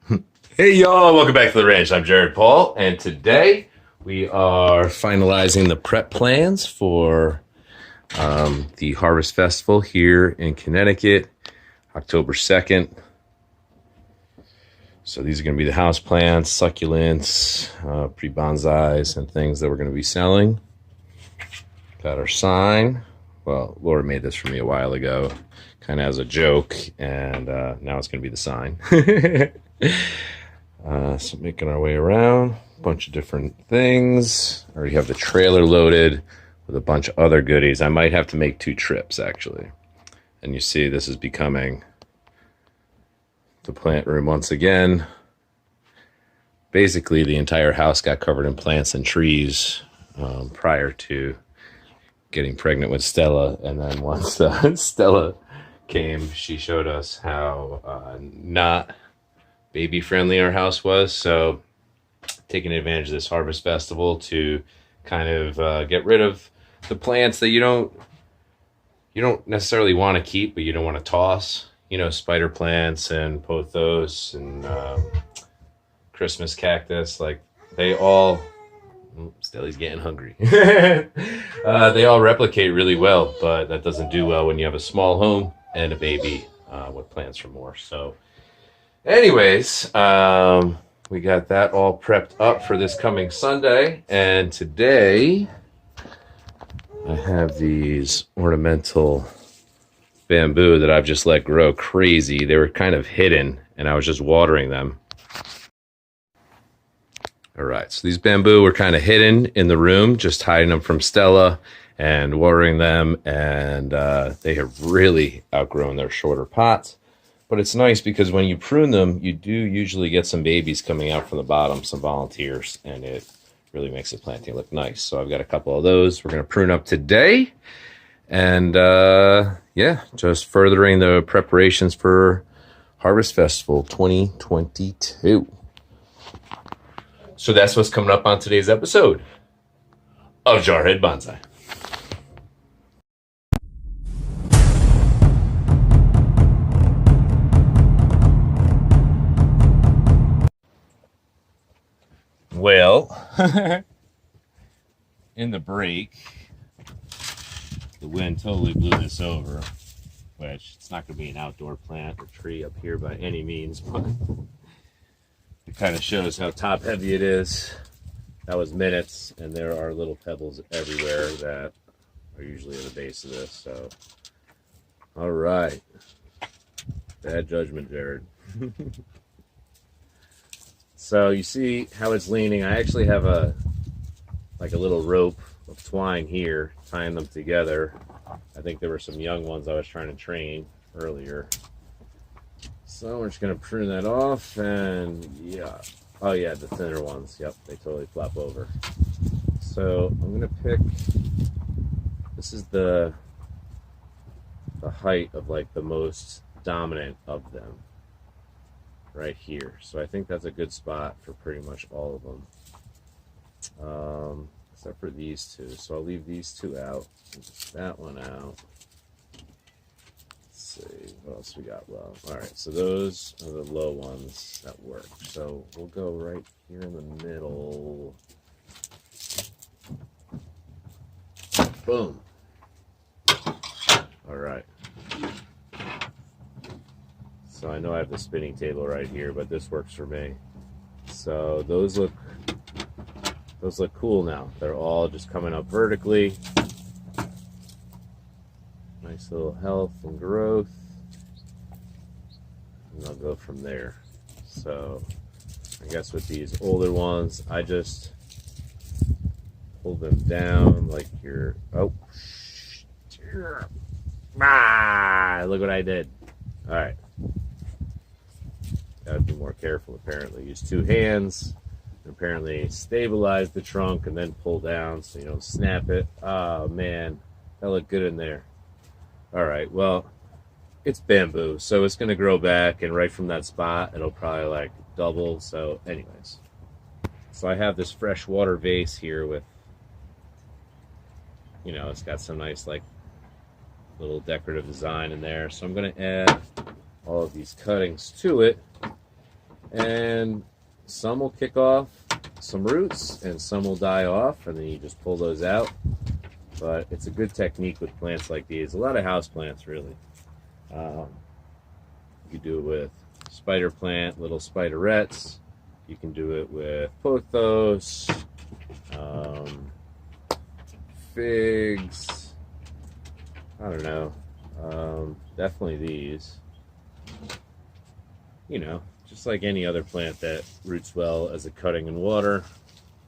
Hey y'all, welcome back to the ranch. I'm Jared Paul, and today we are finalizing the prep plans for the Harvest Festival here in Connecticut, October 2nd. So these are going to be the house plants, succulents, pre-bonsais, and things that we're going to be selling. Got our sign. Well, Laura made this for me a while ago, kind of as a joke, and now it's going to be the sign. So making our way around, a bunch of different things. I already have the trailer loaded with a bunch of other goodies. I might have to make 2 trips, actually. And you see this is becoming the plant room once again. Basically, the entire house got covered in plants and trees prior to getting pregnant with Stella. And then once Stella came, she showed us how not baby friendly our house was. So taking advantage of this Harvest Festival to kind of get rid of the plants that you don't necessarily want to keep, but you don't want to toss. You know, spider plants and pothos and Christmas cactus, like they all. Stelly's getting hungry. They all replicate really well, but that doesn't do well when you have a small home and a baby with plants for more. So anyways, we got that all prepped up for this coming Sunday. And today I have these ornamental bamboo that I've just let grow crazy. They were kind of hidden and I was just watering them. All right, so these bamboo were kind of hidden in the room, just hiding them from Stella and watering them. And they have really outgrown their shorter pots. But it's nice because when you prune them, you do usually get some babies coming out from the bottom, some volunteers, and it really makes the planting look nice. So I've got a couple of those we're going to prune up today. And yeah, just furthering the preparations for Harvest Festival 2022. So that's what's coming up on today's episode of Jarhead Bonsai. Well, in the break, the wind totally blew this over, which it's not going to be an outdoor plant or tree up here by any means, but it kind of shows how top heavy it is. That was minutes, and there are little pebbles everywhere that are usually at the base of this. So, all right. Bad judgment, Jared. So you see how it's leaning. I actually have a little rope of twine here tying them together. I think there were some young ones I was trying to train earlier. So we're just going to prune that off, and yeah. Oh yeah, the thinner ones. Yep, they totally flop over. So I'm going to pick, this is the height of like the most dominant of them right here. So I think that's a good spot for pretty much all of them. Except for these two. So I'll leave these two out. That one out. Let's see. What else we got low? Alright, so those are the low ones that work. So we'll go right here in the middle. Boom. Alright. So I know I have the spinning table right here, but this works for me. So those look cool now. They're all just coming up vertically. Nice little health and growth. And I'll go from there. So I guess with these older ones, I just pull them down like you're, oh, look what I did. All right. Gotta be more careful, apparently. Use 2 hands, and apparently stabilize the trunk, and then pull down so you don't snap it. Oh, man. That looked good in there. All right, well, it's bamboo, so it's going to grow back, and right from that spot, it'll probably, like, double. So, anyways. So I have this freshwater vase here with, you know, it's got some nice, like, little decorative design in there. So I'm going to add all of these cuttings to it. and some will kick off some roots and some will die off, and then you just pull those out. But it's a good technique with plants like these. A lot of house plants, really. You do it with spider plant, little spiderettes. You can do it with pothos, figs. I don't know. Definitely these. You know, just like any other plant that roots well as a cutting in water,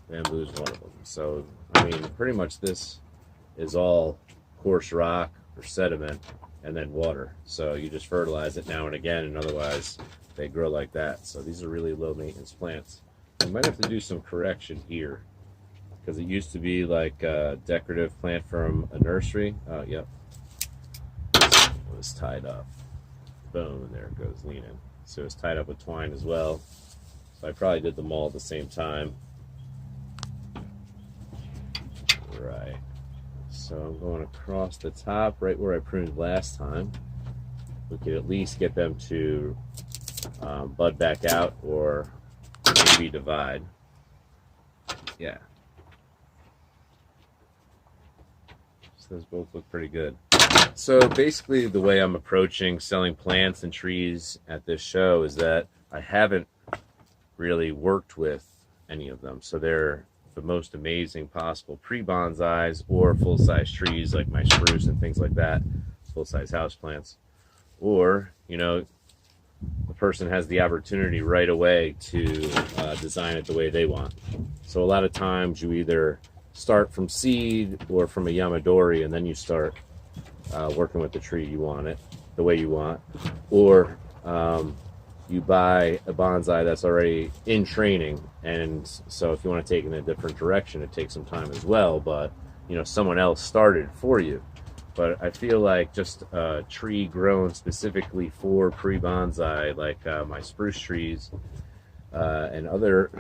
bamboo is one of them. So, I mean, pretty much this is all coarse rock or sediment and then water. So you just fertilize it now and again, and otherwise they grow like that. So these are really low maintenance plants. You might have to do some correction here because it used to be like a decorative plant from a nursery. Oh, yep. It was tied up. Boom, and there it goes, leaning. So it's tied up with twine as well. So I probably did them all at the same time. Right. So I'm going across the top, right where I pruned last time. We could at least get them to bud back out or maybe divide. Yeah. So those both look pretty good. So basically the way I'm approaching selling plants and trees at this show is that I haven't really worked with any of them. So they're the most amazing possible pre-bonsais or full-size trees like my spruce and things like that, full-size houseplants. Or, you know, the person has the opportunity right away to design it the way they want. So a lot of times you either start from seed or from a yamadori, and then you start working with the tree you want it the way you want, or you buy a bonsai that's already in training, and so if you want to take it in a different direction, it takes some time as well, but you know, someone else started for you. But I feel like just a tree grown specifically for pre-bonsai, like my spruce trees and other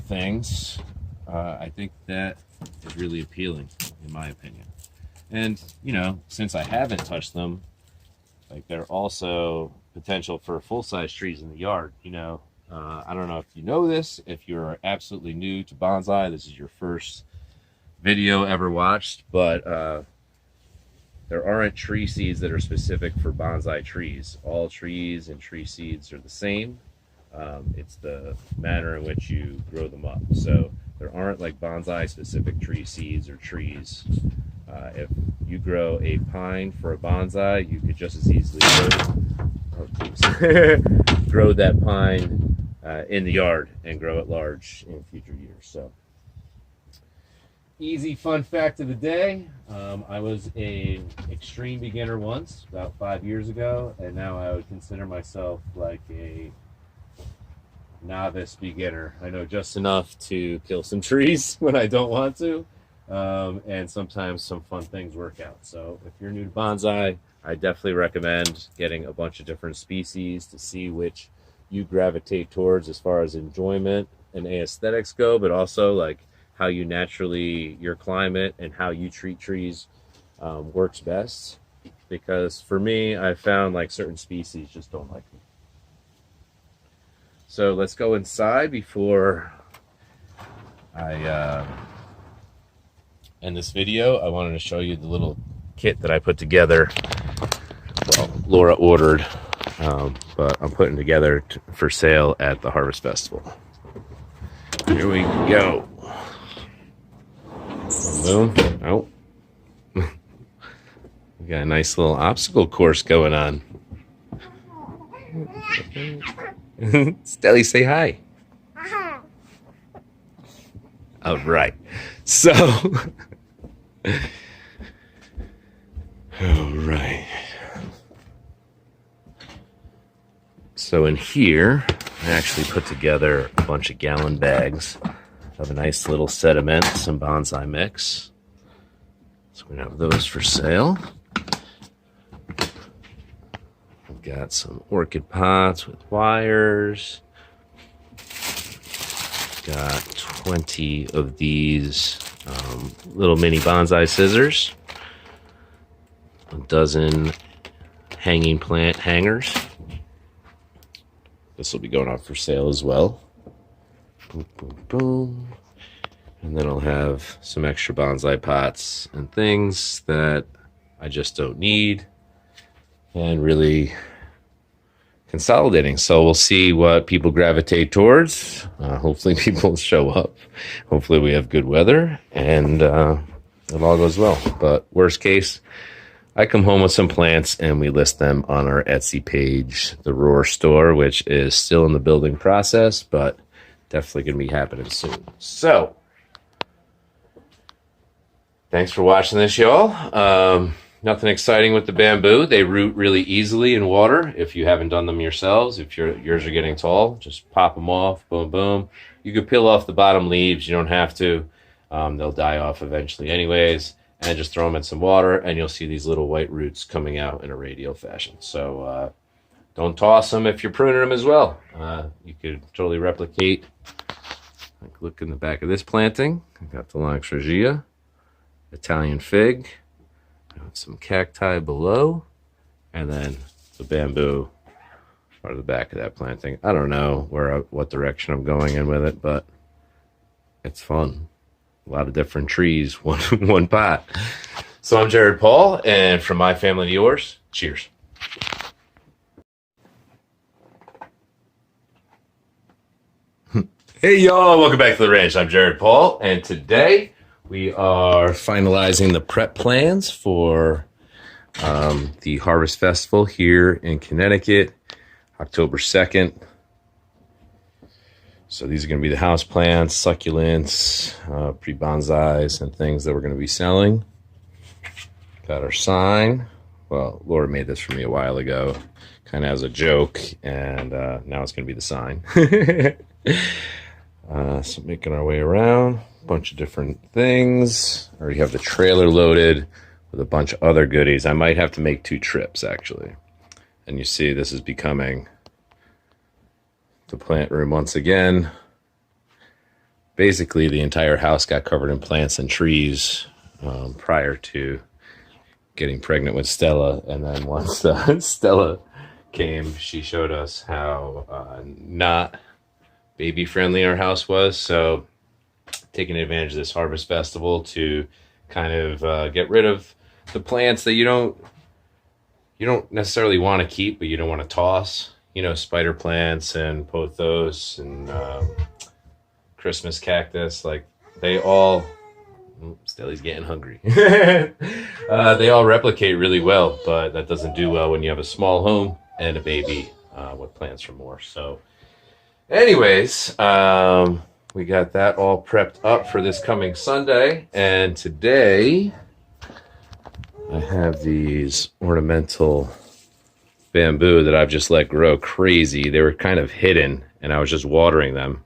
things, I think that is really appealing, in my opinion. And, you know, since I haven't touched them, like they're also potential for full-size trees in the yard. You know, I don't know if you know this. If you're absolutely new to bonsai, this is your first video ever watched, but there aren't tree seeds that are specific for bonsai trees. All trees and tree seeds are the same. It's the manner in which you grow them up. So there aren't like bonsai specific tree seeds or trees. If you grow a pine for a bonsai, you could just as easily grow that pine in the yard and grow it large in future years. So, easy fun fact of the day. I was an extreme beginner once, about 5 years ago, and now I would consider myself like a novice beginner. I know just enough to kill some trees when I don't want to. And sometimes some fun things work out. So if you're new to bonsai, I definitely recommend getting a bunch of different species to see which you gravitate towards as far as enjoyment and aesthetics go, but also like how you naturally, your climate and how you treat trees works best. Because for me, I found like certain species just don't like me. So let's go inside before I in this video. I wanted to show you the little kit that I put together. Well, Laura ordered, but I'm putting together for sale at the Harvest Festival. Here we go. Boom. Oh. We got a nice little obstacle course going on. Stelly, say hi. All right. So, all right. So in here, I actually put together a bunch of gallon bags of a nice little sediment, some bonsai mix. So we're gonna have those for sale. I've got some orchid pots with wires. Got 20 of these little mini bonsai scissors, a dozen hanging plant hangers, This will be going on for sale as well. Boom, boom, boom. And then I'll have some extra bonsai pots and things that I just don't need, and really consolidating. So we'll see what people gravitate towards. Hopefully people show up. Hopefully we have good weather and it all goes well. But worst case, I come home with some plants and we list them on our Etsy page, the Roar store, which is still in the building process, but definitely going to be happening soon. So thanks for watching this, y'all. Nothing exciting with the bamboo. They root really easily in water if you haven't done them yourselves. If yours are getting tall, just pop them off, boom, boom. You could peel off the bottom leaves. You don't have to. They'll die off eventually anyways. And just throw them in some water, and you'll see these little white roots coming out in a radial fashion. So don't toss them if you're pruning them as well. You could totally replicate. Like, look in the back of this planting. I got the Lonx Regia, Italian fig, some cacti below, and then the bamboo part of the back of that planting. I don't know what direction I'm going in with it, but it's fun. A lot of different trees, one pot. So I'm Jared Paul, and from my family to yours, cheers. Hey y'all, welcome back to the ranch. I'm Jared Paul, and today we are finalizing the prep plans for the Harvest Festival here in Connecticut, October 2nd. So these are going to be the house plants, succulents, pre-bonsais, and things that we're going to be selling. Got our sign. Well, Laura made this for me a while ago, kind of as a joke, and now it's going to be the sign. So making our way around, a bunch of different things. I already have the trailer loaded with a bunch of other goodies. I might have to make 2 trips, actually. And you see this is becoming the plant room once again. Basically, the entire house got covered in plants and trees prior to getting pregnant with Stella. And then once Stella came, she showed us how not baby friendly our house was. So taking advantage of this Harvest Festival to kind of get rid of the plants that you don't necessarily want to keep, but you don't want to toss. You know, spider plants and pothos and Christmas cactus, like they all, Stelly's getting hungry. They all replicate really well, but that doesn't do well when you have a small home and a baby with plants for more. So anyways, we got that all prepped up for this coming Sunday. And today I have these ornamental bamboo that I've just let grow crazy. They were kind of hidden and I was just watering them.